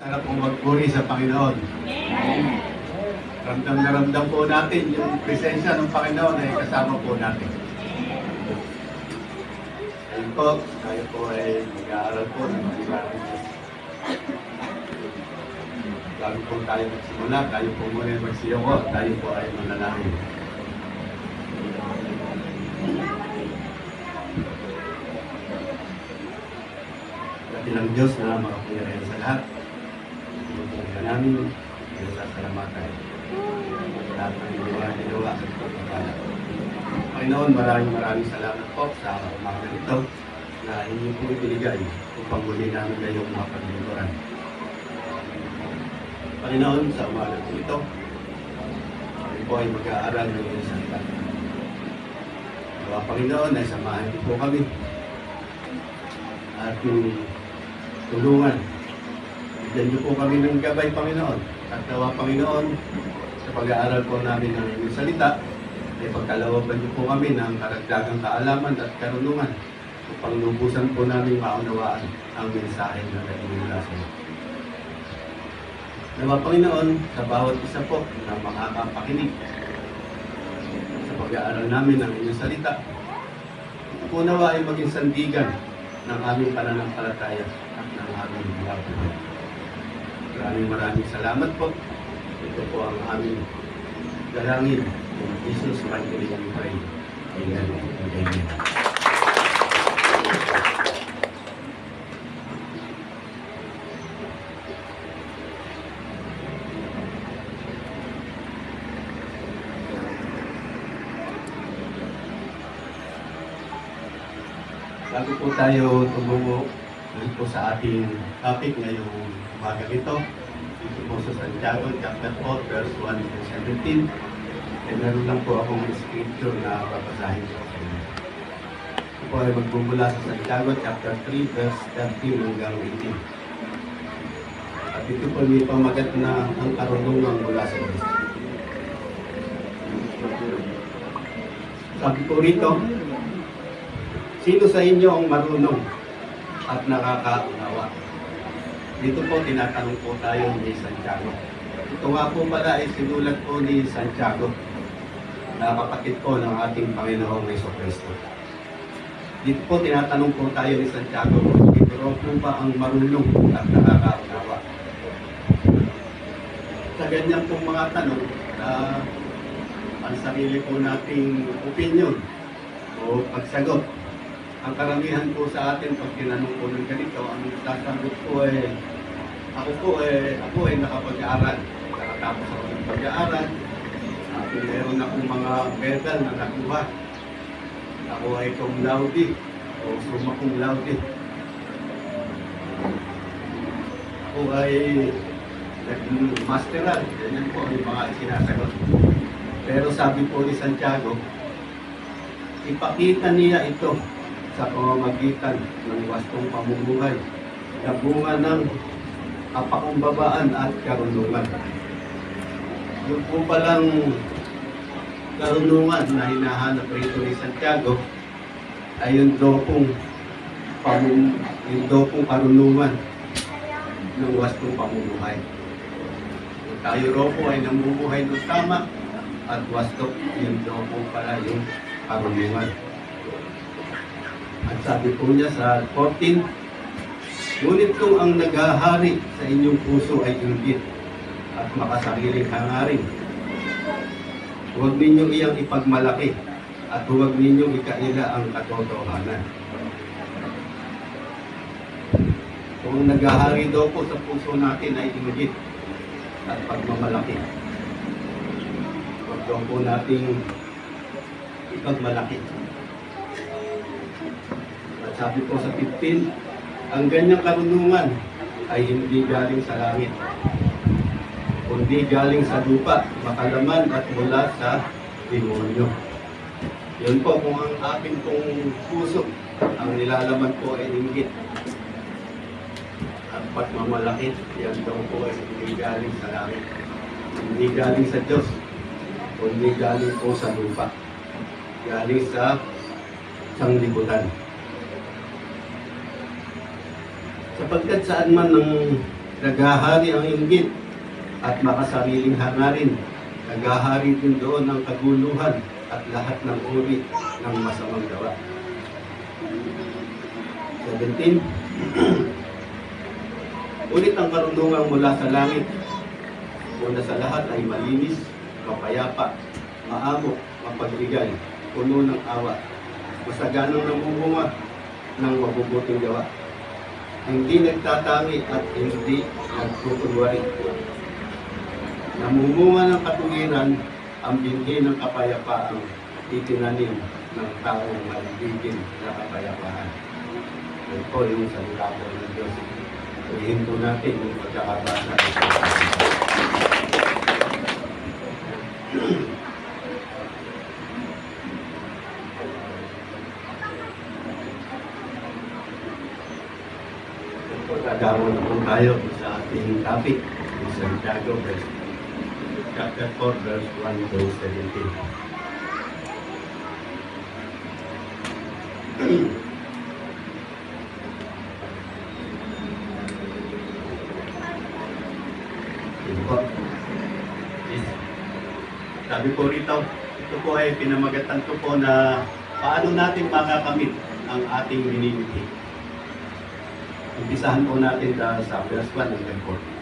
Para po magpuri sa Panginoon. Ramdam na ramdam po natin yung presensya ng Panginoon ay kasama po natin. Ayun po, tayo po ay mag-aaral po ng mga ibarat. Bago po tayo magsimula, tayo po muna magsiyoko, tayo po ay manalangin. Dakilang Diyos na makapangyarihan sa lahat. Pagkakas namin, sasalamatan. Lahat ng ginawa sa pagkakala. Panginoon, maraming salamat po sa umaga nito na inyo po ibinigay upang muli namin kayong mapagluturan. Panginoon, sa umaga po ito, kami po ay mag-aaral ng iyong salita. Panginoon, ay samahan niyo po kami at tulungan. Bigyan niyo po kami ng gabay, Panginoon. At nawa, Panginoon, sa pag-aaral po namin ng iyong salita, ay pagkalawaban niyo po kami ng karagdagang kaalaman at karunungan upang lubusan po namin maunawaan ang mensahe na nagmumula sa iyo. Nawa, Panginoon, sa bawat isa po na makakapakinig sa pag-aaral namin ng iyong salita, po nawa ay maging sandigan ng aming pananampalataya at ng aming buhay. Maraming salamat po. Ito po ang aming dalangin. In Jesus' mighty name we pray. Amen and amen. Bago po tayo tumungo po sa ating topic ngayong umaga ito, dito po sa Santiago, chapter 4, verse 1 to 17. Meron lang po akong scripture na babasahin ko sa inyo. Ito po ay magbumula sa Santiago, chapter 3, verse 13 hanggang 18. At ito po may pamagat na ang karunungan mula sa Diyos. Sabi po rito, sino sa inyo ang marunong at nakakaunawa? Dito po tinatanong po tayo ni Santiago. Ito nga po pala ay sinulat po ni Santiago na kapatid po ng ating Panginoong Jesucristo. Dito po tinatanong po tayo ni Santiago, ito po ba ang marunong at nakakaunawa? Sa ganyan pong mga tanong na ang sarili po nating opinion o pagsagot, ang karamihan po sa atin pag tinanong po ng ganito, ang sasagot po ay ako ay nakapag-aaral. Nakatapos ako ng pag-aaral. Meron akong mga medal na nakuha. Ako ay cum laude o summa cum laude. Ako ay nag-masteral. Yan po ang mga sinasagot. Pero sabi po ni Santiago, ipakita niya ito sa pamamagitan ng wastong pamumuhay na bunga ng kapakumbabaan at karunungan. Yung po palang karunungan na hinahanap rito ni Santiago ay yung dopong karunungan ng wastong pamumuhay. Kung tayo ro po ay namumuhay ng tama at wasto, yung dopong pala yung karunungan. At sabi po niya sa 14, ngunit kung ang naghahari sa inyong puso ay inggit at makasariling hangarin, huwag ninyong iyang ipagmalaki at huwag ninyong ikaila ang katotohanan. Kung ang naghahari daw po sa puso natin ay inggit at pagmamalaki, huwag daw po nating ipagmalaki. Sabi po sa 15, ang ganyang karunungan ay hindi galing sa langit, kundi galing sa lupa, makalaman at mula sa demonyo. Yun po, kung ang ating pong puso, ang nilalaman po ay inggit at pagmamalaki, yan daw po ay hindi galing sa langit, hindi galing sa Diyos, kundi galing po sa lupa, galing sa sanglibutan. Sapagkat saan man ng Naghahari ang inggit at makasariling hangarin. Naghahari din doon ang kaguluhan at lahat ng uri ng masamang gawa. 17. Ulit ang karunungan mula sa langit. Una sa lahat ay malinis, mapayapa, maamo, mapagbigay, puno ng awa, masaganang namumunga ng mabubuting gawa. Hindi nagtatangi at hindi nagtutunwari. Namumunga ng katuwiran, ang binhi ng kapayapaang itinanim ng taong maligigin na kapayapaan. Ito yung salita po ng Diyos. Ulihin po natin yung pagkakabasa. Gagawin na po tayo sa ating topic, Santiago chapter 4, verse 1 to 17. Sabi po rito, ito po ay pinamagatan ko po na paano natin makakamit ang ating minimiti. Umpisahan po natin sa verse 1 hanggang 4.